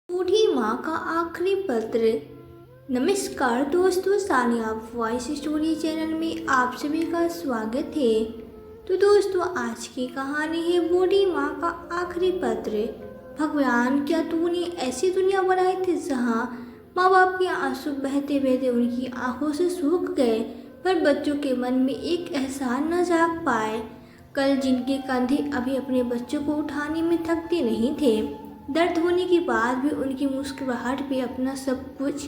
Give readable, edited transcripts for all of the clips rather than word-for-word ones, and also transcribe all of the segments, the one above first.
बूढ़ी माँ का आखिरी पत्र। नमस्कार दोस्तों, सानिया वॉइस स्टोरी चैनल में आप सभी का स्वागत है। तो दोस्तों, आज की कहानी है बूढ़ी माँ का आखिरी पत्र। भगवान, क्या तूने ऐसी दुनिया बनाई थी जहाँ माँ बाप के आंसू बहते बहते उनकी आंखों से सूख गए, पर बच्चों के मन में एक एहसास न जाग पाए। कल जिनके कंधे अभी अपने बच्चों को उठाने में थकते नहीं थे, दर्द होने के बाद भी उनकी मुस्कुराहट पे अपना सब कुछ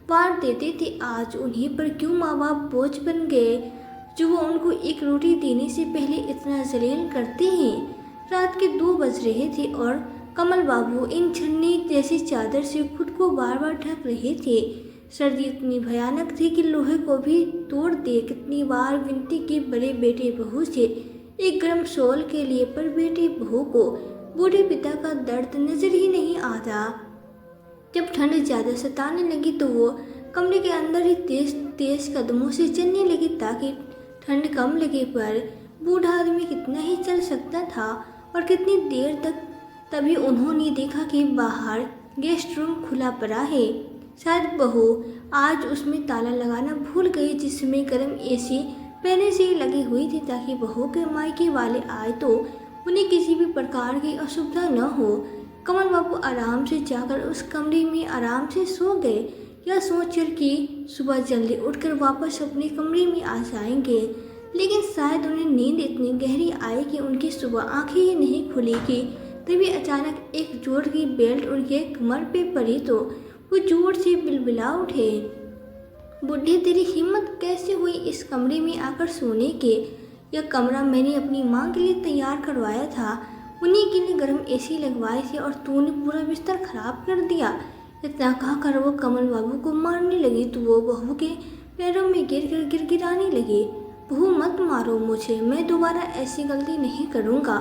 वार देते थे, आज उन्हीं पर क्यों माँ बाप बोझ बन गए, जो वो उनको एक रोटी देने से पहले इतना जलील करते हैं। रात के 2 बज रहे थे और कमल बाबू इन छन्नी जैसी चादर से खुद को बार बार ढक रहे थे। सर्दी इतनी भयानक थी कि लोहे को भी तोड़ दे। कितनी बार विनती की बड़े बेटे बहू से एक गर्म शॉल के लिए, पर बेटे बहू को बूढ़े पिता का दर्द नजर ही नहीं आता। जब ठंड ज्यादा सताने लगी तो वो कमरे के अंदर ही तेज तेज कदमों से चलने लगी ताकि ठंड कम लगे, पर बूढ़ा आदमी कितना ही चल सकता था और कितनी देर तक। तभी उन्होंने देखा कि बाहर गेस्ट रूम खुला पड़ा है। शायद बहू आज उसमें ताला लगाना भूल गई, जिसमें गर्म एसी पहले से ही लगी हुई थी ताकि बहू के मायके वाले आए तो उन्हें किसी भी प्रकार की असुविधा न हो। कमल बाबू आराम से जाकर उस कमरे में आराम से सो गए, यह सोचकर कि सुबह जल्दी उठकर वापस अपने कमरे में आ जाएंगे, लेकिन शायद उन्हें नींद इतनी गहरी आई कि उनकी सुबह आंखें ही नहीं खुलेगी। तभी अचानक एक जोड़ की बेल्ट उनके कमर पे पड़ी तो वो जोर से बिलबिला उठे। बुढ़ी, तेरी हिम्मत कैसे हुई इस कमरे में आकर सोने के? यह कमरा मैंने अपनी माँ के लिए तैयार करवाया था, उन्हीं के लिए गर्म एसी लगवाए थे और तूने पूरा बिस्तर खराब कर दिया। इतना कहकर वो कमल बाबू को मारने लगी तो वो बहू के पैरों में गिरकर गिड़गिड़ाने लगे। बहू, मत मारो मुझे, मैं दोबारा ऐसी गलती नहीं करूँगा।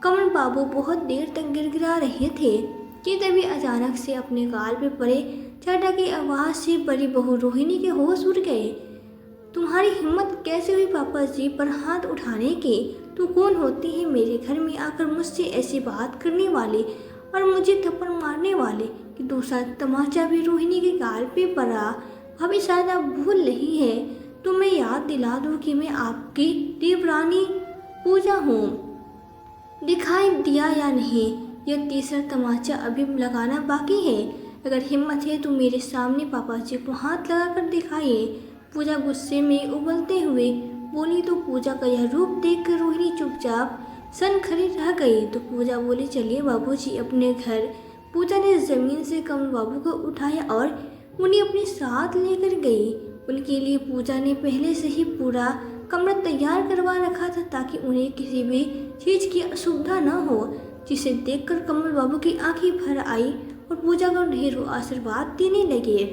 कमल बाबू बहुत देर तक गिड़गिड़ा रहे थे कि तभी अचानक से अपने गाल पे पड़े चाटा की आवाज़ से बड़ी बहू रोहिणी के होश उड़ गए। तुम्हारी हिम्मत कैसे हुई पापा जी पर हाथ उठाने की? तू कौन होती है मेरे घर में आकर मुझसे ऐसी बात करने वाली और मुझे थप्पड़ मारने वाले? कि दूसरा तमाचा भी रोहिणी के गाल पे पड़ा। भाभी, शायद आप भूल रही है तो मैं याद दिला दूं कि मैं आपकी देवरानी पूजा हूँ। दिखाई दिया या नहीं? यह तीसरा तमाचा अभी लगाना बाकी है। अगर हिम्मत है तो मेरे सामने पापा जी को हाथ लगाकर दिखाइए। पूजा गुस्से में उबलते हुए बोली तो पूजा का यह रूप देखकर रोहिणी चुपचाप सन खड़ी रह गई। तो पूजा बोली, चलिए बाबूजी अपने घर। पूजा ने जमीन से कमल बाबू को उठाया और उन्हें अपने साथ लेकर गई। उनके लिए पूजा ने पहले से ही पूरा कमरा तैयार करवा रखा था ताकि उन्हें किसी भी चीज़ की असुविधा न हो, जिसे देखकर कमल बाबू की आंखें भर आई और पूजा को ढेरों आशीर्वाद देने लगे।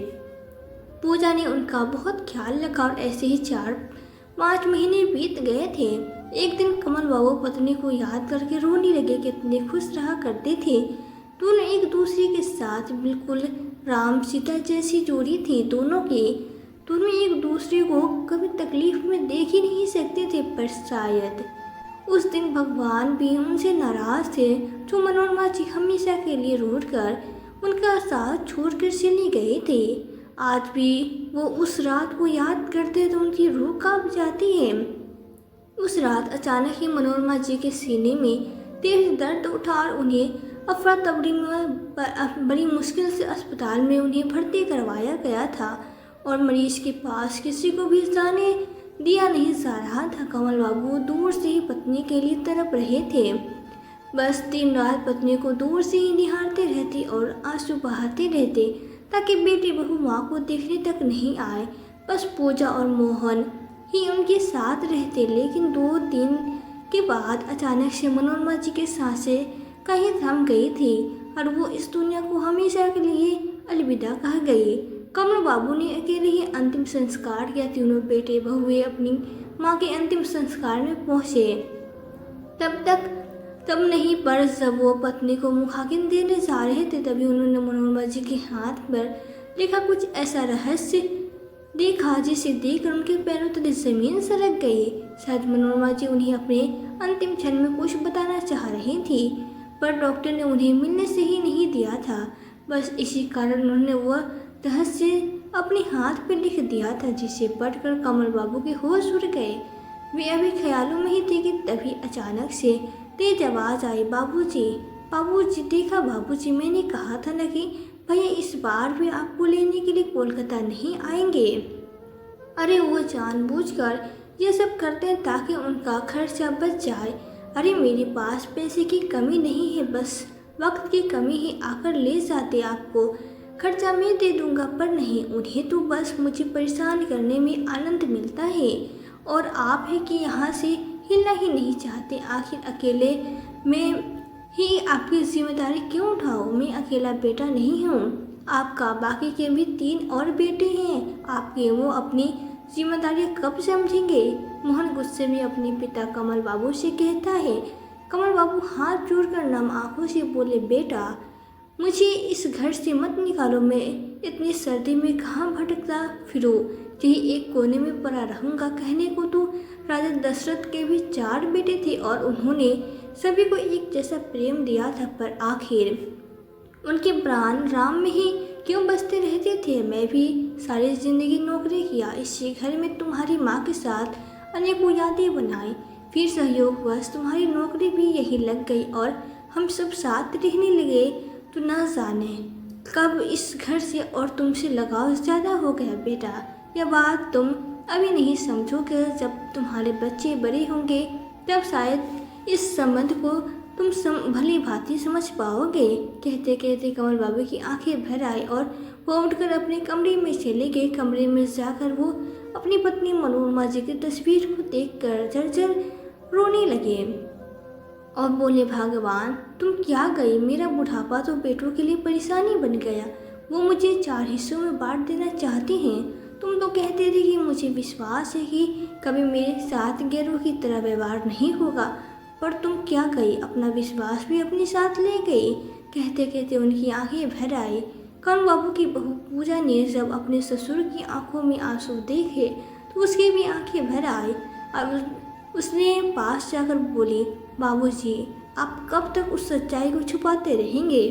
पूजा ने उनका बहुत ख्याल रखा और ऐसे ही 4-5 महीने बीत गए थे। एक दिन कमल बाबू पत्नी को याद करके रोने लगे, कितने खुश रहा करते थे। दोनों एक दूसरे के साथ बिल्कुल राम सीता जैसी जोड़ी थी। दोनों एक दूसरे को कभी तकलीफ में देख ही नहीं सकते थे, पर शायद उस दिन भगवान भी उनसे नाराज थे, जो मनोरमा जी हमेशा के लिए रूठकर उनका साथ छोड़कर चले गए थे। आज भी वो उस रात को याद करते तो उनकी रूह कांप जाती है। उस रात अचानक ही मनोरमा जी के सीने में तेज दर्द उठा और उन्हें अफरा तफरी में बड़ी मुश्किल से अस्पताल में उन्हें भर्ती करवाया गया था और मरीज के पास किसी को भी जाने दिया नहीं जा रहा था। कमल बाबू दूर से ही पत्नी के लिए तड़प रहे थे, बस दिन रात पत्नी को दूर से ही निहारते रहते और आंसू बहाते रहते ताकि बेटी बहू माँ को देखने तक नहीं आए। बस पूजा और मोहन ही उनके साथ रहते। लेकिन 2 दिन के बाद अचानक से मनोरमा जी की सांसें कहीं थम गई थी और वो इस दुनिया को हमेशा के लिए अलविदा कह गई। कमल बाबू ने अकेले ही अंतिम संस्कार किया। तीनों बेटे बहुए अपनी माँ के अंतिम संस्कार में पहुँचे। तब नहीं, पर जब वो पत्नी को मुखाग्नि देने जा रहे थे तभी उन्होंने मनोरमा जी के हाथ पर लिखा कुछ ऐसा रहस्य देखा जिसे देखकर उनके पैरों तले जमीन सरक गई। शायद मनोरमा जी उन्हें अपने अंतिम क्षण में कुछ बताना चाह रही थी, पर डॉक्टर ने उन्हें मिलने से ही नहीं दिया था। बस इसी कारण उन्होंने वह रहस्य अपने हाथ पर लिख दिया था, जिसे पढ़कर कमल बाबू के होश उड़ गए। वे अभी ख्यालों में ही थे कि तभी अचानक से तेज आवाज आई, बाबूजी, बाबूजी, देखा बाबूजी, मैंने कहा था ना कि भैया इस बार भी आपको लेने के लिए कोलकाता नहीं आएंगे। अरे वो जानबूझकर ये सब करते हैं ताकि उनका खर्चा बच जाए। अरे मेरे पास पैसे की कमी नहीं है, बस वक्त की कमी ही, आकर ले जाते आपको। खर्चा मैं दे दूंगा, पर नहीं, उन्हें तो बस मुझे परेशान करने में आनंद मिलता है। और आप है कि यहाँ से हिलना ही नहीं चाहते। आखिर अकेले मैं ही आपकी जिम्मेदारी क्यों उठाऊं? मैं अकेला बेटा नहीं हूँ आपका, बाकी के भी 3 और बेटे हैं आपके, वो अपनी जिम्मेदारी कब समझेंगे? मोहन गुस्से में अपने पिता कमल बाबू से कहता है। कमल बाबू हाथ जोड़कर नम आंखों से बोले, बेटा मुझे इस घर से मत निकालो, मैं इतनी सर्दी में कहाँ भटकता फिरूं, यही एक कोने में पड़ा रहूंगा। कहने को तो राजा दशरथ के भी 4 बेटे थे और उन्होंने सभी को एक जैसा प्रेम दिया था, पर आखिर उनके प्राण राम में ही क्यों बसते रहते थे? मैं भी सारी जिंदगी नौकरी किया, इसी घर में तुम्हारी माँ के साथ अनेकों यादें बनाई, फिर सहयोगवश तुम्हारी नौकरी भी यही लग गई और हम सब साथ रहने लगे। तो न जाने कब इस घर से और तुमसे लगाव ज़्यादा हो गया बेटा। यह बात तुम अभी नहीं समझोगे, जब तुम्हारे बच्चे बड़े होंगे तब शायद इस संबंध को तुम भली भांति समझ पाओगे। कहते कहते कमल बाबू की आंखें भर आई और वो उठकर अपने कमरे में चले गए। कमरे में जाकर वो अपनी पत्नी मनोरमा जी की तस्वीर को देखकर झरझर रोने लगे और बोले, भगवान तुम क्या गई, मेरा बुढ़ापा तो बेटों के लिए परेशानी बन गया। वो मुझे 4 हिस्सों में बांट देना चाहते हैं। तुम तो कहते थे कि मुझे विश्वास है कि कभी मेरे साथ गैरों की तरह व्यवहार नहीं होगा, पर तुम क्या गई, अपना विश्वास भी अपने साथ ले गई। कहते कहते उनकी आंखें भर आई। कमल बाबू की बहू पूजा ने जब अपने ससुर की आंखों में आंसू देखे तो उसकी भी आंखें भर आई। अब उसने पास जाकर बोली, बाबूजी, आप कब तक उस सच्चाई को छुपाते रहेंगे?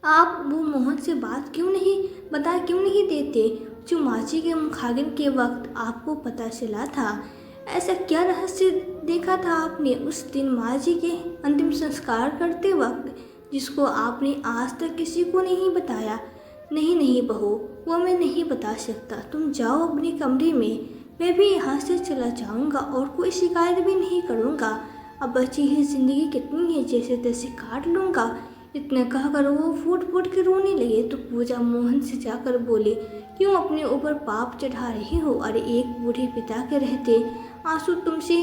आप वो मोहन से बात क्यों नहीं देते, जो माची के मुखाग्नि के वक्त आपको पता चला था? ऐसा क्या रहस्य देखा था आपने उस दिन माँ जी के अंतिम संस्कार करते वक्त, जिसको आपने आज तक किसी को नहीं बताया? नहीं बहू, वो मैं नहीं बता सकता। तुम जाओ अपने कमरे में, मैं भी यहाँ से चला जाऊँगा और कोई शिकायत भी नहीं करूँगा। अब बची है जिंदगी कितनी है, जैसे तैसे काट लूँगा। इतना कहकर वो फूट फूट के रोने लगे। तो पूजा मोहन से जाकर बोली, क्यों अपने ऊपर पाप चढ़ा रही हो? अरे एक बूढ़े पिता के रहते आंसू तुमसे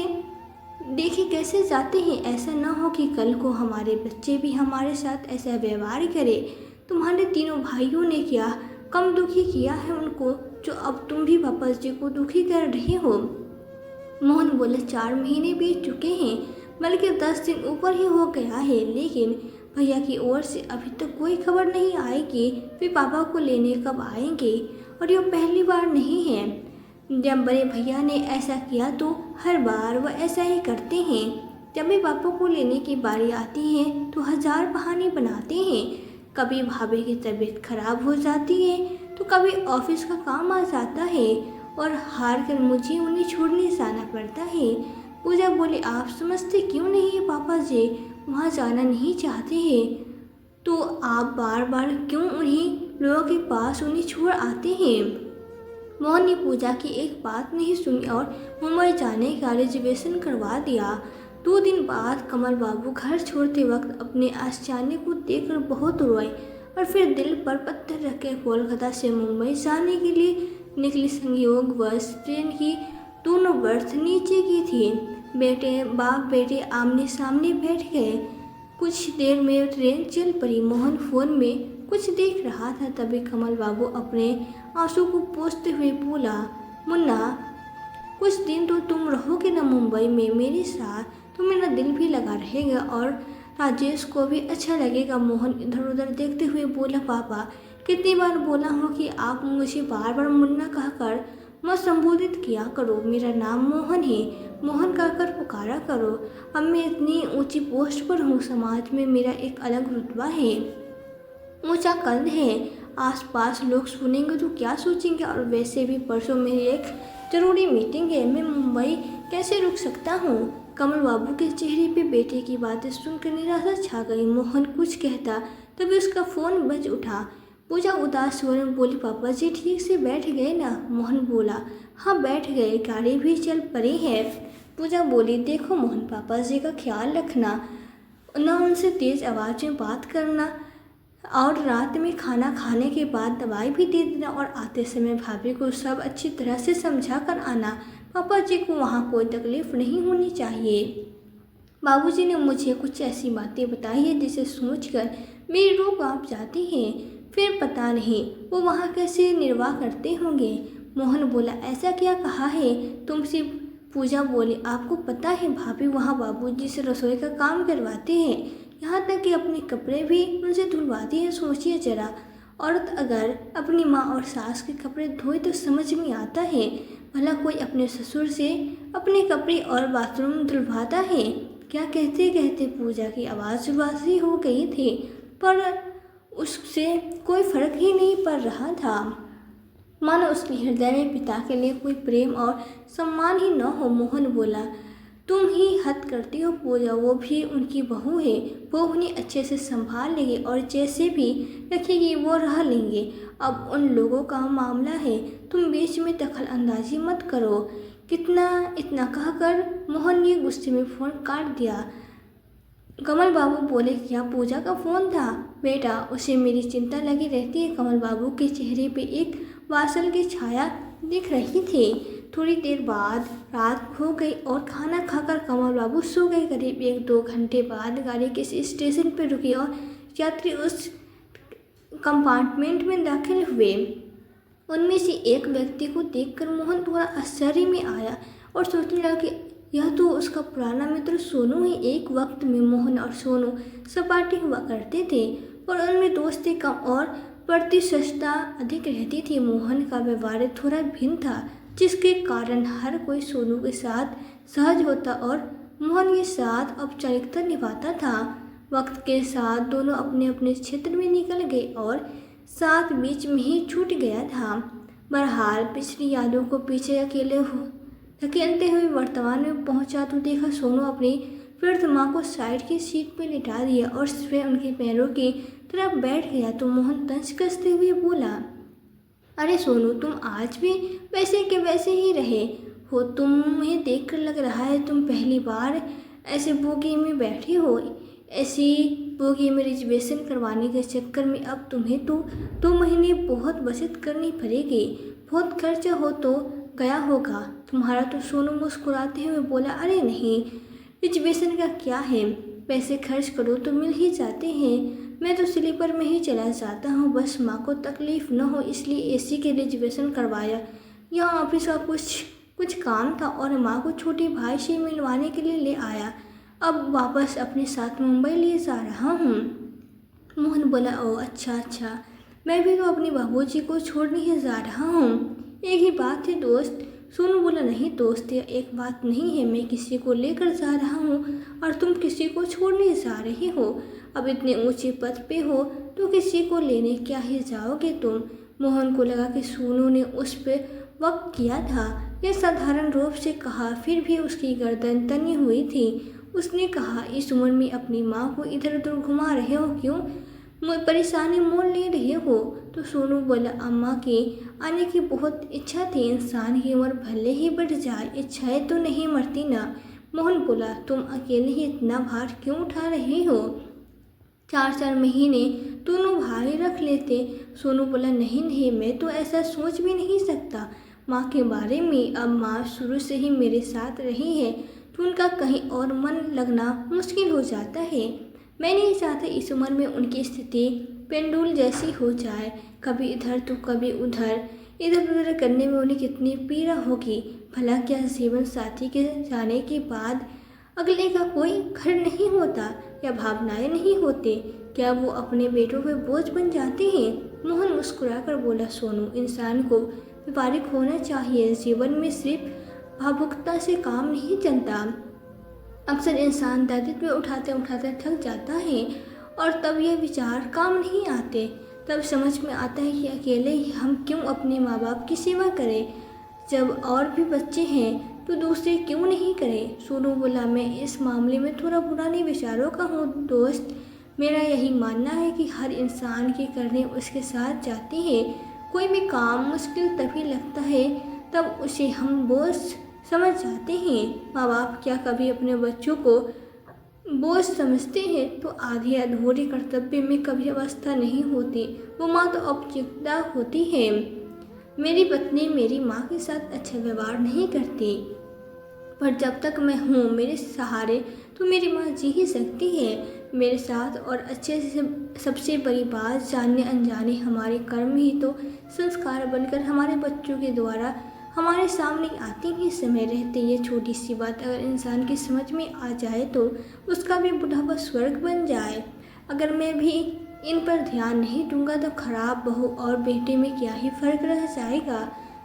देखे कैसे जाते हैं? ऐसा न हो कि कल को हमारे बच्चे भी हमारे साथ ऐसा व्यवहार करें। तुम्हारे तीनों भाइयों ने क्या कम दुखी किया है उनको, जो अब तुम भी पापा जी को दुखी कर रहे हो? मोहन बोले, 4 महीने बीत चुके हैं, बल्कि 10 दिन ऊपर ही हो गया है, लेकिन भैया की ओर से अभी तक कोई खबर नहीं आई कि वे पापा को लेने कब आएंगे। और ये पहली बार नहीं है। जब बड़े भैया ने ऐसा किया तो हर बार वह ऐसा ही करते हैं। जब भी पापा को लेने की बारी आती है तो 1000 बहाने बनाते हैं। कभी भाभी की तबीयत खराब हो जाती है तो कभी ऑफिस का काम आ जाता है और हार कर मुझे उन्हें छोड़ने जाना पड़ता है। पूजा बोली, आप समझते क्यों नहीं है पापा जी वहाँ जाना नहीं चाहते हैं, तो आप बार बार क्यों उन्हीं लोगों के पास उन्हें छोड़ आते हैं? मोहन ने पूजा की एक बात नहीं सुनी और मुंबई जाने का रिजर्वेशन करवा दिया। 2 दिन बाद कमल बाबू घर छोड़ते वक्त अपने आश्चर्य को देखकर बहुत रोए और फिर दिल पर पत्थर रख के कोलकाता से मुंबई जाने के लिए निकली। संयोगवश ट्रेन की दोनों बर्थ नीचे की थी। बाप बेटे आमने सामने बैठ गए। कुछ देर में ट्रेन चल पड़ी। मोहन फोन में कुछ देख रहा था, तभी कमल बाबू अपने आंसू को पोंछते हुए बोला, मुन्ना, कुछ दिन तो तुम रहोगे ना मुंबई में मेरे साथ, तो मेरा दिल भी लगा रहेगा और राजेश को भी अच्छा लगेगा। मोहन इधर उधर देखते हुए बोला, पापा, कितनी बार बोला हो कि आप मुझे बार बार मुन्ना कहकर मत संबोधित किया करो। मेरा नाम मोहन है, मोहन कहकर पुकारा करो। अब मैं इतनी ऊंची पोस्ट पर हूँ, समाज में मेरा एक अलग रुतबा है। ऊंचा कद है। आसपास लोग सुनेंगे तो क्या सोचेंगे, और वैसे भी परसों मेरी एक जरूरी मीटिंग है, मैं मुंबई कैसे रुक सकता हूँ। कमल बाबू के चेहरे पे बेटे की बातें सुनकर निराशा छा गई। मोहन कुछ कहता तभी उसका फोन बज उठा। पूजा उदास स्वर में बोली, पापा जी ठीक से बैठ गए ना? मोहन बोला, हाँ बैठ गए, गाड़ी भी चल पड़ी है। पूजा बोली, देखो मोहन, पापा जी का ख्याल रखना, ना उनसे तेज आवाज़ में बात करना, और रात में खाना खाने के बाद दवाई भी दे देना, और आते समय भाभी को सब अच्छी तरह से समझा कर आना। पापा जी को वहाँ कोई तकलीफ नहीं होनी चाहिए। बाबूजी ने मुझे कुछ ऐसी बातें बताई है जिसे सोचकर मेरी रूह कांप जाती है। फिर पता नहीं वो वहाँ कैसे निर्वाह करते होंगे। मोहन बोला, ऐसा क्या कहा है तुमसे? पूजा बोली, आपको पता है भाभी वहाँ बाबूजी से रसोई का काम करवाते हैं, यहाँ तक कि अपने कपड़े भी उनसे धुलवाती है। सोचिए जरा, औरत अगर अपनी माँ और सास के कपड़े धोए तो समझ में आता है, भला कोई अपने ससुर से अपने कपड़े और बाथरूम धुलवाता है क्या? कहते कहते पूजा की आवाज़ वासी हो गई थी, पर उससे कोई फर्क ही नहीं पड़ रहा था, मानो उसके हृदय में पिता के लिए कोई प्रेम और सम्मान ही न हो। मोहन बोला, तुम ही हद करती हो पूजा, वो भी उनकी बहू है, वो उन्हें अच्छे से संभाल लेगी और जैसे भी रखेगी वो रह लेंगे। अब उन लोगों का मामला है, तुम बीच में दखल अंदाजी मत करो। इतना कहकर मोहन ने गुस्से में फ़ोन काट दिया। कमल बाबू बोले, क्या पूजा का फ़ोन था? बेटा, उसे मेरी चिंता लगी रहती है। कमल बाबू के चेहरे पे एक वात्सल्य की छाया दिख रही थी। थोड़ी देर बाद रात हो गई और खाना खाकर कमल बाबू सो गए। करीब 1-2 घंटे बाद गाड़ी किसी स्टेशन पर रुकी और यात्री उस कंपार्टमेंट में दाखिल हुए। उनमें से एक व्यक्ति को देखकर मोहन थोड़ा आश्चर्य में आया और सोचने लगा कि यह तो उसका पुराना मित्र सोनू है। एक वक्त में मोहन और सोनू सपाटी हुआ करते थे, पर उनमें दोस्ती कम और प्रतिशतता अधिक रहती थी। मोहन का व्यवहार थोड़ा भिन्न था, जिसके कारण हर कोई सोनू के साथ सहज होता और मोहन के साथ औपचारिकता निभाता था। वक्त के साथ दोनों अपने अपने क्षेत्र में निकल गए और साथ बीच में ही छूट गया था। बहरहाल पिछली यादों को पीछे अकेले धकेलते हुए वर्तमान में पहुंचा तो देखा सोनू अपनी वृद्ध माँ को साइड की सीट पर लिटा दिया और स्वयं उनके पैरों की तरफ बैठ गया। तो मोहन तंज कसते हुए बोला, अरे सोनू, तुम आज भी वैसे के वैसे ही रहे हो। तुम्हें देखकर लग रहा है तुम पहली बार ऐसे बोगी में बैठे हो। ऐसी बोगी में रिजर्वेशन करवाने के चक्कर में अब तुम्हें तो 2 महीने बहुत बचत करनी पड़ेगी। बहुत खर्चा हो तो गया होगा तुम्हारा। तो सोनू मुस्कुराते हुए बोला, अरे नहीं, रिजर्वेशन का क्या है, पैसे खर्च करो तो मिल ही जाते हैं। मैं तो स्लीपर में ही चला जाता हूँ, बस माँ को तकलीफ़ न हो इसलिए एसी के रिजर्वेशन करवाया। यहाँ ऑफिस का कुछ काम था और माँ को छोटे भाई से मिलवाने के लिए ले आया। अब वापस अपने साथ मुंबई ले जा रहा हूँ। मोहन बोला, ओह अच्छा, मैं भी तो अपनी बाबूजी को छोड़ने ही जा रहा हूँ। एक ही बात है दोस्त। सोनू बोला, नहीं दोस्त, यह एक बात नहीं है। मैं किसी को लेकर जा रहा हूँ और तुम किसी को छोड़ने जा रहे हो। अब इतने ऊंचे पद पे हो तो किसी को लेने क्या ही जाओगे तुम। मोहन को लगा कि सोनू ने उस पर वक्त किया था। यह साधारण रूप से कहा, फिर भी उसकी गर्दन तनी हुई थी। उसने कहा, इस उम्र में अपनी माँ को इधर उधर घुमा रहे हो क्यों? परेशानी मोल ले रहे हो? तो सोनू बोला, अम्मा की आने की बहुत इच्छा थी। इंसान की उम्र भले ही बढ़ जाए, इच्छाएं तो नहीं मरती ना। मोहन बोला, तुम अकेले ही इतना भार क्यों उठा रहे हो? 4 महीने दोनों भाई रख लेते। सोनू बोला, नहीं, मैं तो ऐसा सोच भी नहीं सकता माँ के बारे में। अब माँ शुरू से ही मेरे साथ रही है तो उनका कहीं और मन लगना मुश्किल हो जाता है। मैं नहीं चाहता इस उम्र में उनकी स्थिति पेंडुल जैसी हो जाए, कभी इधर तो कभी उधर। इधर उधर करने में उन्हें कितनी पीड़ा होगी। भला क्या जीवन साथी के जाने के बाद अगले का कोई घर नहीं होता या भावनाएं नहीं होते? क्या वो अपने बेटों पे बोझ बन जाते हैं? मोहन मुस्कुराकर बोला, सोनू, इंसान को व्यावहारिक होना चाहिए। जीवन में सिर्फ भावुकता से काम नहीं चलता। अक्सर इंसान दायित्व उठाते उठाते थक जाता है और तब ये विचार काम नहीं आते। तब समझ में आता है कि अकेले ही हम क्यों अपने माँ बाप की सेवा करें, जब और भी बच्चे हैं तो दूसरे क्यों नहीं करें। सोनू बोला, मैं इस मामले में थोड़ा पुराने विचारों का हूँ दोस्त। मेरा यही मानना है कि हर इंसान की करनी उसके साथ जाती है। कोई भी काम मुश्किल तभी लगता है तब उसे हम बोझ समझ जाते हैं। माँ बाप क्या कभी अपने बच्चों को बोझ समझते हैं? तो आधे अधूरे कर्तव्य में कभी अवस्था नहीं होती, वो माँ तो औपचारिकता होती है। मेरी पत्नी मेरी माँ के साथ अच्छा व्यवहार नहीं करती, पर जब तक मैं हूँ मेरे सहारे तो मेरी माँ जी ही सकती है मेरे साथ। और अच्छे से सबसे बड़ी बात, जाने अनजाने हमारे कर्म ही तो संस्कार बनकर हमारे बच्चों के द्वारा हमारे सामने आती ही। समय रहते ये छोटी सी बात अगर इंसान की समझ में आ जाए तो उसका भी बुढ़ापा स्वर्ग बन जाए। अगर मैं भी इन पर ध्यान नहीं दूंगा तो खराब बहू और बेटे में क्या ही फर्क रह जाएगा।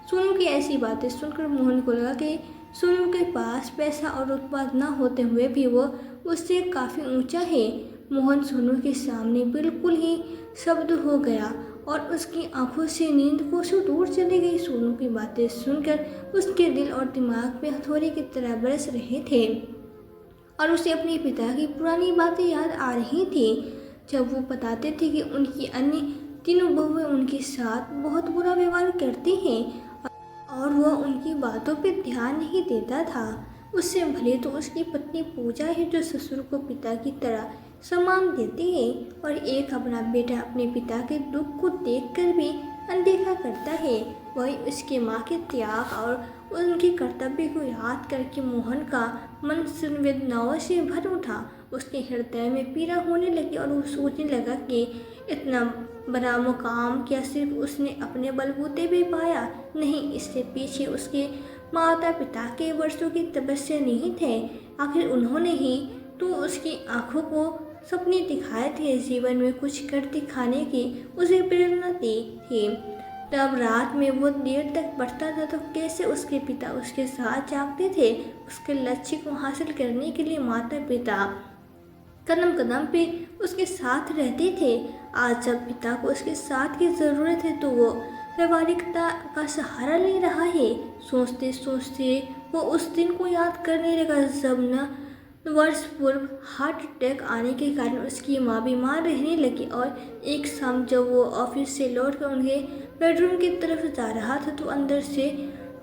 सोनू की ऐसी बातें सुनकर मोहन को लगा कि सोनू के पास पैसा और उत्पाद न होते हुए भी वो उससे काफ़ी ऊंचा है। मोहन सोनू के सामने बिल्कुल ही शब्द हो गया और उसकी आंखों से नींद कोसों दूर चली गई। सोनू की बातें सुनकर उसके दिल और दिमाग में हथौड़े की तरह बरस रहे थे और उसे अपने पिता की पुरानी बातें याद आ रही थी, जब वो बताते थे कि उनकी अन्य तीनों बहुएं उनके साथ बहुत बुरा व्यवहार करती हैं और वह उनकी बातों पर ध्यान नहीं देता था। उससे भले तो उसकी पत्नी पूजा है जो ससुर को पिता की तरह सम्मान देती है और एक अपना बेटा अपने पिता के दुख को देखकर भी अनदेखा करता है। वही उसके माँ के त्याग और उनके कर्तव्य को याद करके मोहन का मन संवेदनाओं से भर उठा। उसके हृदय में पीड़ा होने लगी और वो सोचने लगा कि इतना बड़ा मुकाम क्या सिर्फ उसने अपने बलबूते पे पाया? नहीं, इससे पीछे उसके माता पिता के वर्षों की तपस्या नहीं थे। आखिर उन्होंने ही तो उसकी आंखों को सपने दिखाए थे, जीवन में कुछ कर दिखाने की उसे प्रेरणा दी थी। तब रात में वो देर तक पढ़ता था तो कैसे उसके पिता उसके साथ जागते थे। उसके लक्ष्य को हासिल करने के लिए माता पिता कदम कदम पे उसके साथ रहते थे। आज जब पिता को उसके साथ की ज़रूरत है तो वो व्यवहारिकता का सहारा ले रहा है। सोचते सोचते वो उस दिन को याद करने लगा जब न वर्ष पूर्व हार्ट अटैक आने के कारण उसकी माँ बीमार रहने लगी। और एक शाम जब वो ऑफिस से लौटकर उनके बेडरूम की तरफ जा रहा था तो अंदर से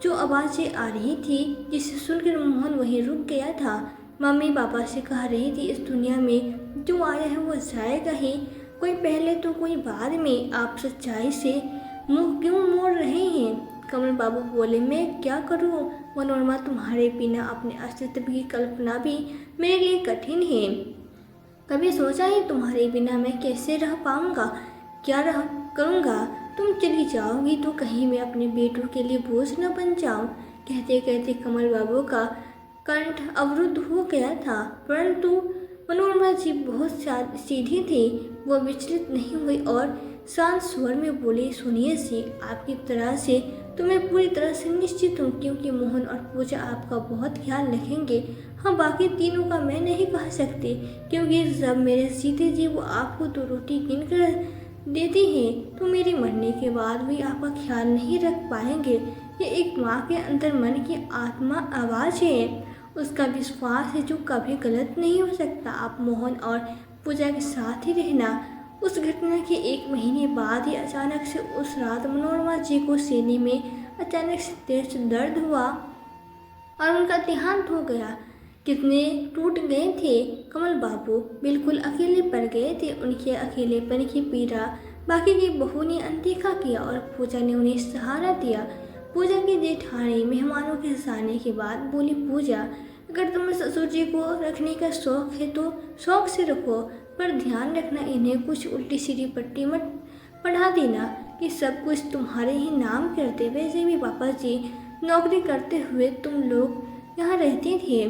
जो आवाज़ें आ रही थी जिसे सुनकर मोहन वहीं रुक गया था। मम्मी पापा से कह रही थी, इस दुनिया में जो आया है वो जाएगा ही, कोई पहले तो कोई बाद में। आप सच्चाई से मुंह क्यों मोड़ रहे हैं? कमल बाबू बोले, मैं क्या करूं मनोरमा, तुम्हारे बिना अपने अस्तित्व की कल्पना भी मेरे लिए कठिन है। कभी सोचा है तुम्हारे बिना मैं कैसे रह पाऊंगा, क्या रह करूंगा? तुम चली जाओगी तो कहीं मैं अपने बेटों के लिए बोझ न बन जाऊं। कहते कहते कमल बाबू का कंठ अवरुद्ध हो गया था, परंतु मनोरमा जी बहुत सीधी थी। वो विचलित नहीं हुई और शांत स्वर में बोली, सुनिए जी, आपकी तरह से तो मैं पूरी तरह से निश्चित हूँ क्योंकि मोहन और पूजा आपका बहुत ख्याल रखेंगे। हाँ, बाकी तीनों का मैं नहीं कह सकती क्योंकि जब मेरे सीते जी वो आपको तो रोटी गिन कर देती हैं तो मेरे मरने के बाद भी आपका ख्याल नहीं रख पाएंगे। ये एक माँ के अंदर मन की आत्मा आवाज़ है, उसका विश्वास है जो कभी गलत नहीं हो सकता। आप मोहन और पूजा के साथ ही रहना। उस घटना के 1 महीने बाद ही अचानक से उस रात मनोरमा जी को सीने में अचानक से तेज दर्द हुआ और उनका देहांत हो गया। कितने टूट गए थे कमल बाबू, बिल्कुल अकेले पड़ गए थे। उनके अकेलेपन की पीड़ा बाकी की बहू ने अनदेखा किया और पूजा ने उन्हें सहारा दिया। पूजा की जेठानी मेहमानों के जाने के बाद बोली, पूजा, अगर तुम्हें ससुर जी को रखने का शौक है तो शौक से रखो, पर ध्यान रखना इन्हें कुछ उल्टी सीधी पट्टी मत पढ़ा देना कि सब कुछ तुम्हारे ही नाम करते। वैसे भी पापा जी नौकरी करते हुए तुम लोग यहाँ रहते थे,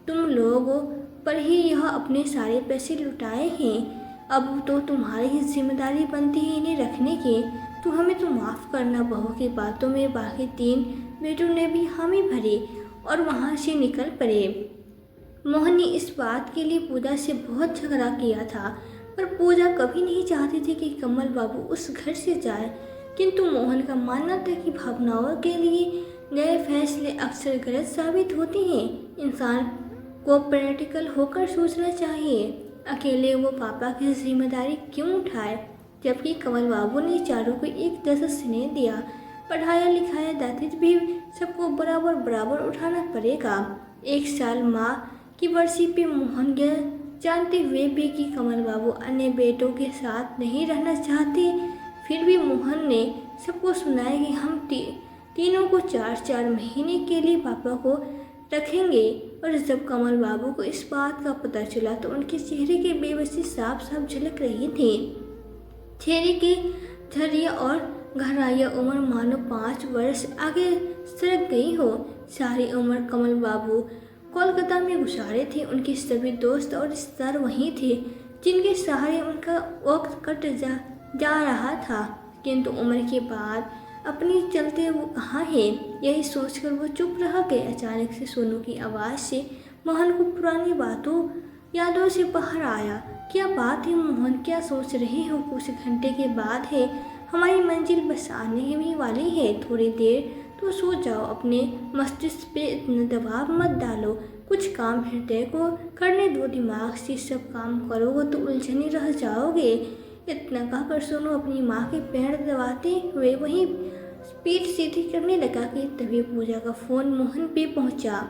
तुम लोगों पर ही यह अपने सारे पैसे लुटाए हैं। अब तो तुम्हारी ही जिम्मेदारी बनती है इन्हें रखने की। तो हमें तो माफ़ करना। बहू की बातों में बाकी 3 बेटों ने भी हामी भरी और वहाँ से निकल पड़े। मोहन ने इस बात के लिए पूजा से बहुत झगड़ा किया था, पर पूजा कभी नहीं चाहती थी कि कमल बाबू उस घर से जाए। किंतु मोहन का मानना था कि भावनाओं के लिए नए फैसले अक्सर गलत साबित होते हैं। इंसान को प्रैक्टिकल होकर सोचना चाहिए। अकेले वो पापा की जिम्मेदारी क्यों उठाए, जबकि कमल बाबू ने चारों को एक जैसा स्नेह दिया। पढ़ाया लिखाया दायित्व भी सबको बराबर बराबर उठाना पड़ेगा। एक साल माँ की बरसी पे मोहन गया, जानते हुए भी कि कमल बाबू अन्य बेटों के साथ नहीं रहना चाहते। फिर भी मोहन ने सबको सुनाया कि हम तीनों को 4-4 महीने के लिए पापा को रखेंगे। और जब कमल बाबू को इस बात का पता चला तो उनके चेहरे की बेबसी साफ साफ झलक रही थी। चेहरे की झर्रियाँ और गहराइयाँ उम्र मानो 5 वर्ष आगे सरक गई हो। सारी उम्र कमल बाबू कोलकाता में गुजारे थे। उनके सभी दोस्त और रिश्तेदार वहीं थे, जिनके सहारे उनका वक्त कट जा रहा था। किंतु उम्र के बाद अपनी चलते वो कहाँ है, यही सोचकर वो चुप रह गए। अचानक से सोनू की आवाज़ से मोहन को पुरानी यादों से बाहर आया। क्या बात है मोहन, क्या सोच रहे हो? कुछ घंटे के बाद है, हमारी मंजिल बस आने ही वाली है। थोड़ी देर तो सो जाओ, अपने मस्तिष्क पे इतना दबाव मत डालो। कुछ काम हृदय को करने दो, दिमाग से सब काम करोगे तो उलझने रह जाओगे। इतना कहकर सोनू अपनी माँ के पैर दबाते हुए वहीं पीठ सीधी करने लगा कि तभी पूजा का फोन मोहन पे पहुंचा।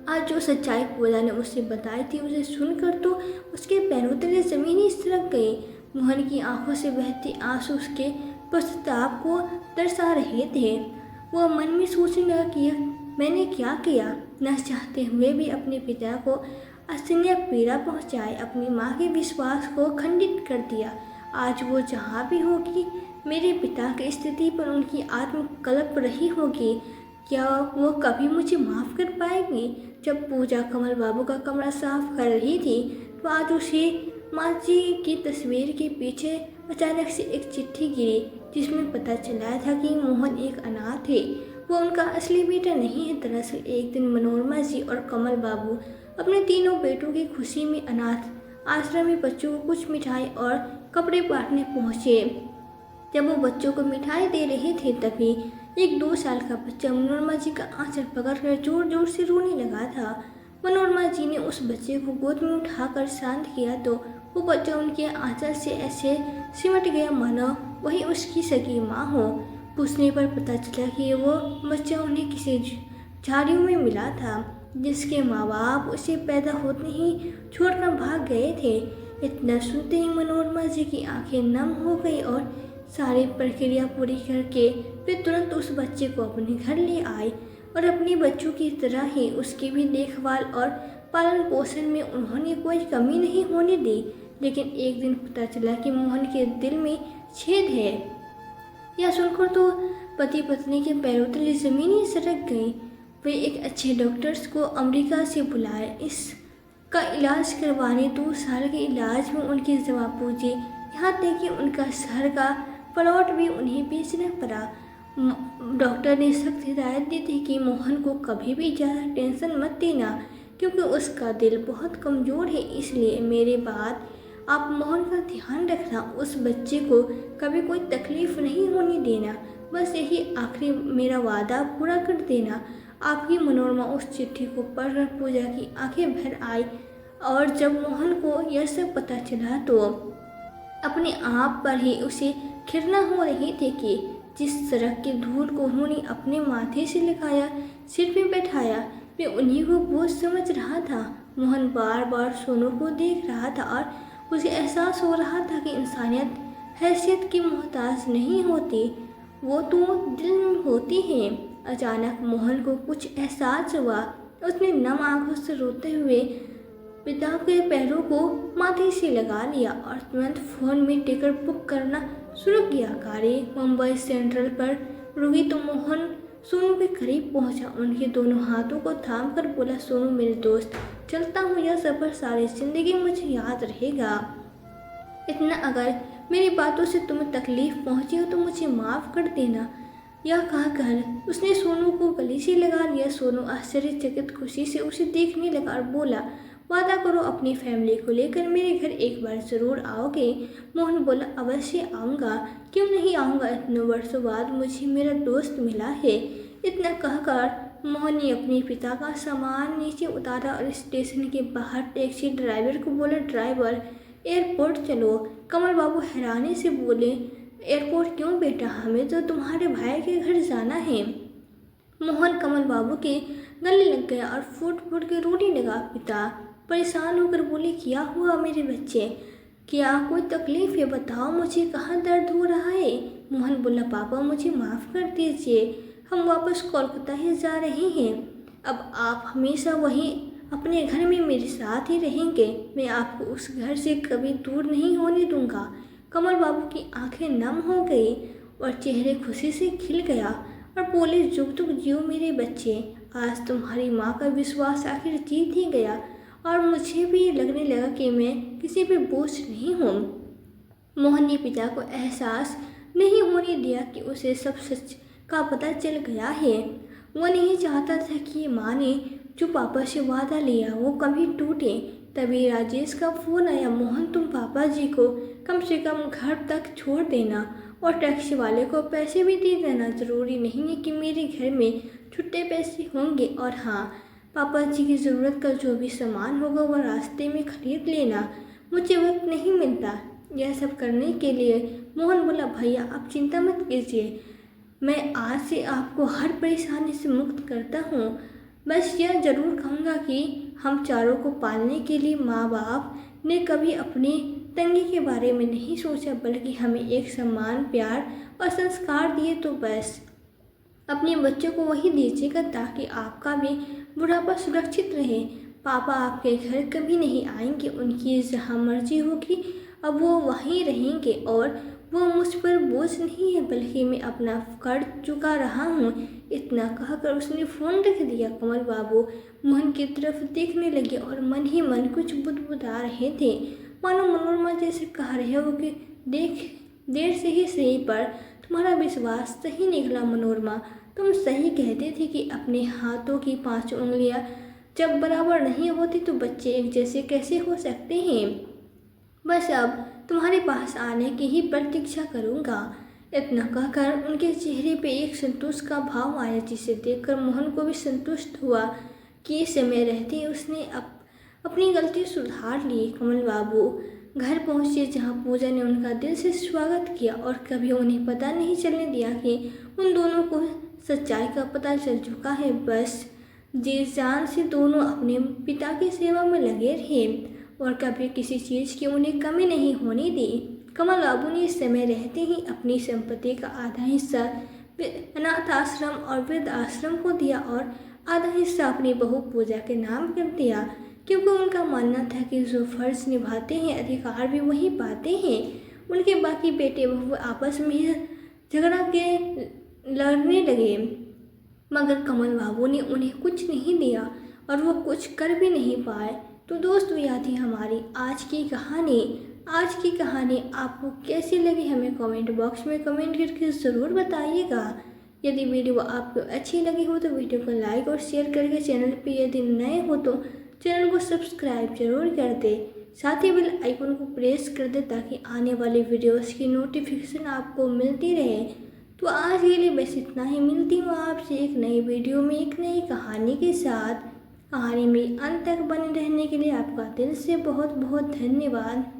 आज जो सच्चाई पूजा ने उसे बताई थी, उसे सुनकर तो उसके पैरों तले जमीन ही सरक गई। मोहन की आंखों से बहते आंसू उसके पश्चाताप को दर्शा रहे थे। वह मन में सोचने लगा कि मैंने क्या किया, न चाहते हुए भी अपने पिता को असहनीय पीड़ा पहुंचाई, अपनी माँ के विश्वास को खंडित कर दिया। आज वो जहाँ भी होगी, मेरे पिता की स्थिति पर उनकी आत्म कलप रही होगी। क्या वो कभी मुझे माफ़ कर पाएगी? जब पूजा कमल बाबू का कमरा साफ कर रही थी तो आज उसे माँ जी की तस्वीर के पीछे अचानक से एक चिट्ठी गिरी, जिसमें पता चला था कि मोहन एक अनाथ है। वो उनका असली बेटा नहीं है। दरअसल एक दिन मनोरमा जी और कमल बाबू अपने तीनों बेटों की खुशी में अनाथ आश्रम में बच्चों को कुछ मिठाई और कपड़े बांटने पहुँचे। जब वो बच्चों को मिठाई दे रहे थे तभी एक 2 साल का बच्चा मनोरमा जी का आंचल पकड़कर जोर जोर से रोने लगा था। मनोरमा जी ने उस बच्चे को गोद में उठाकर शांत किया तो वो बच्चा उनके आंचल से ऐसे सिमट गया मानो वही उसकी सगी माँ हो। पूछने पर पता चला कि वो बच्चा उन्हें किसी झाड़ियों में मिला था, जिसके माँ बाप उसे पैदा होते ही छोड़कर भाग गए थे। इतना सुनते ही मनोरमा जी की आंखें नम हो गई और सारी प्रक्रिया पूरी करके वे तुरंत उस बच्चे को अपने घर ले आए और अपने बच्चों की तरह ही उसकी भी देखभाल और पालन पोषण में उन्होंने कोई कमी नहीं होने दी। लेकिन एक दिन पता चला कि मोहन के दिल में छेद है। यह सुनकर तो पति पत्नी के पैरों तले जमीन ही सरक गई। वे एक अच्छे डॉक्टर्स को अमेरिका से बुलाए। इसका इलाज करवाने 2 साल के इलाज में उनके जवाब पूछे, यहाँ तक कि उनका शहर का प्लॉट भी उन्हें बेचना पड़ा। डॉक्टर ने सख्त हिदायत दी थी कि मोहन को कभी भी ज़्यादा टेंशन मत देना, क्योंकि उसका दिल बहुत कमज़ोर है। इसलिए मेरे बात आप मोहन का ध्यान रखना, उस बच्चे को कभी कोई तकलीफ़ नहीं होने देना। बस यही आखिरी मेरा वादा पूरा कर देना। आपकी मनोरमा उस चिट्ठी को पढ़कर पूजा की आंखें भर आई और जब मोहन को यह सब पता चला तो अपने आप पर ही उसे घृणा हो रही थी कि जिस सड़क की धूल को उन्होंने अपने माथे से लगाया, सिर पे बैठाया, वे उन्हीं को बोझ समझ रहा था। मोहन बार बार सोनू को देख रहा था और उसे एहसास हो रहा था कि इंसानियत हैसियत की मोहताज नहीं होती, वो तो दिल में होती है। अचानक मोहन को कुछ एहसास हुआ। उसने नम आंखों से रोते हुए पिता के पैरों को माथे से लगा लिया और तुरंत फ़ोन में टिकट बुक करना शुरू किया। गाड़ी मुंबई सेंट्रल पर रुकी तो मोहन सोनू के करीब पहुंचा। उनके दोनों हाथों को थाम कर बोला, सोनू मेरे दोस्त, चलता हूँ, यह सफ़र सारी ज़िंदगी मुझे याद रहेगा। इतना अगर मेरी बातों से तुम्हें तकलीफ़ पहुंची हो तो मुझे माफ़ कर देना। यह कहकर उसने सोनू को गले से लगा लिया। सोनू आश्चर्यचकित खुशी से उसे देखने लगा और बोला, वादा करो अपनी फैमिली को लेकर मेरे घर एक बार ज़रूर आओगे। मोहन बोला, अवश्य आऊँगा, क्यों नहीं आऊँगा, इतने वर्षों बाद मुझे मेरा दोस्त मिला है। इतना कहकर मोहन ने अपने पिता का सामान नीचे उतारा और स्टेशन के बाहर टैक्सी ड्राइवर को बोला, ड्राइवर एयरपोर्ट चलो। कमल बाबू हैरानी से बोले, एयरपोर्ट क्यों बेटा, हमें तो तुम्हारे भाई के घर जाना है। मोहन कमल बाबू के गले लग गया और फूट फूट के रोने लगा। पिता परेशान होकर बोले, क्या हुआ मेरे बच्चे, क्या कोई तकलीफ है, बताओ मुझे, कहाँ दर्द हो रहा है। मोहन बोला, पापा मुझे माफ़ कर दीजिए, हम वापस कोलकाता ही जा रहे हैं। अब आप हमेशा वहीं अपने घर में मेरे साथ ही रहेंगे, मैं आपको उस घर से कभी दूर नहीं होने दूंगा। कमल बाबू की आंखें नम हो गई और चेहरे खुशी से खिल गया और बोले, जुग जुग जियो मेरे बच्चे, आज तुम्हारी माँ का विश्वास आखिर जीत ही गया और मुझे भी लगने लगा कि मैं किसी पे बोझ नहीं हूँ। मोहन ने पिता को एहसास नहीं होने दिया कि उसे सब सच का पता चल गया है। वो नहीं चाहता था कि माँ ने जो पापा से वादा लिया वो कभी टूटे। तभी राजेश का फ़ोन आया, मोहन तुम पापा जी को कम से कम घर तक छोड़ देना और टैक्सी वाले को पैसे भी दे देना, ज़रूरी नहीं है कि मेरे घर में छुट्टे पैसे होंगे, और हाँ पापा जी की ज़रूरत का जो भी सामान होगा वो रास्ते में खरीद लेना, मुझे वक्त नहीं मिलता यह सब करने के लिए। मोहन बोला, भैया आप चिंता मत कीजिए, मैं आज से आपको हर परेशानी से मुक्त करता हूँ। बस यह ज़रूर कहूँगा कि हम चारों को पालने के लिए माँ बाप ने कभी अपनी तंगी के बारे में नहीं सोचा, बल्कि हमें एक सम्मान, प्यार और संस्कार दिए, तो बस अपने बच्चों को वही दीजिएगा ताकि आपका भी बुढ़ापा सुरक्षित रहे। पापा आपके घर कभी नहीं आएंगे, उनकी जहाँ मर्जी होगी अब वो वहीं रहेंगे और वो मुझ पर बोझ नहीं है, बल्कि मैं अपना कर्ज चुका रहा हूँ। इतना कहकर उसने फ़ोन रख दिया। कमल बाबू मोहन की तरफ देखने लगे और मन ही मन कुछ बुदबुदा रहे थे, मानो मनोरमा जैसे कह रहे हो कि देख देर से ही सही पर तुम्हारा विश्वास सही निकला मनोरमा, तुम सही कहते थे कि अपने हाथों की 5 उंगलियां जब बराबर नहीं होती तो बच्चे एक जैसे कैसे हो सकते हैं। बस अब तुम्हारे पास आने की ही प्रतीक्षा करूँगा। इतना कहकर उनके चेहरे पे एक संतोष का भाव आया, जिसे देखकर मोहन को भी संतुष्ट हुआ कि समय रहते ही उसने अपनी गलती सुधार ली। कमल बाबू घर पहुँचे जहाँ पूजा ने उनका दिल से स्वागत किया और कभी उन्हें पता नहीं चलने दिया कि उन दोनों को सच्चाई का पता चल चुका है। बस जी जान से दोनों अपने पिता की सेवा में लगे रहे और कभी किसी चीज़ की उन्हें कमी नहीं होने दी। कमल बाबू ने इस समय रहते ही अपनी संपत्ति का आधा हिस्सा अनाथ आश्रम और वृद्ध आश्रम को दिया और आधा हिस्सा अपनी बहू पूजा के नाम कर दिया, क्योंकि उनका मानना था कि जो फर्ज निभाते हैं अधिकार भी वही पाते हैं। उनके बाकी बेटे बहू आपस में झगड़ा के लड़ने लगे, मगर कमल बाबू ने उन्हें कुछ नहीं दिया और वो कुछ कर भी नहीं पाए। तो दोस्तों, यह थी हमारी आज की कहानी। आज की कहानी आपको कैसी लगी हमें कमेंट बॉक्स में कमेंट करके ज़रूर बताइएगा। यदि वीडियो आपको अच्छी लगी हो तो वीडियो को लाइक और शेयर करके चैनल पे यदि नए हो तो चैनल को सब्सक्राइब जरूर कर दे, साथ ही बेल आइकन को प्रेस कर दे ताकि आने वाले वीडियोस की नोटिफिकेशन आपको मिलती रहे। तो आज के लिए बस इतना ही, मिलती हूँ आपसे एक नई वीडियो में एक नई कहानी के साथ। कहानी में अंत तक बने रहने के लिए आपका दिल से बहुत बहुत धन्यवाद।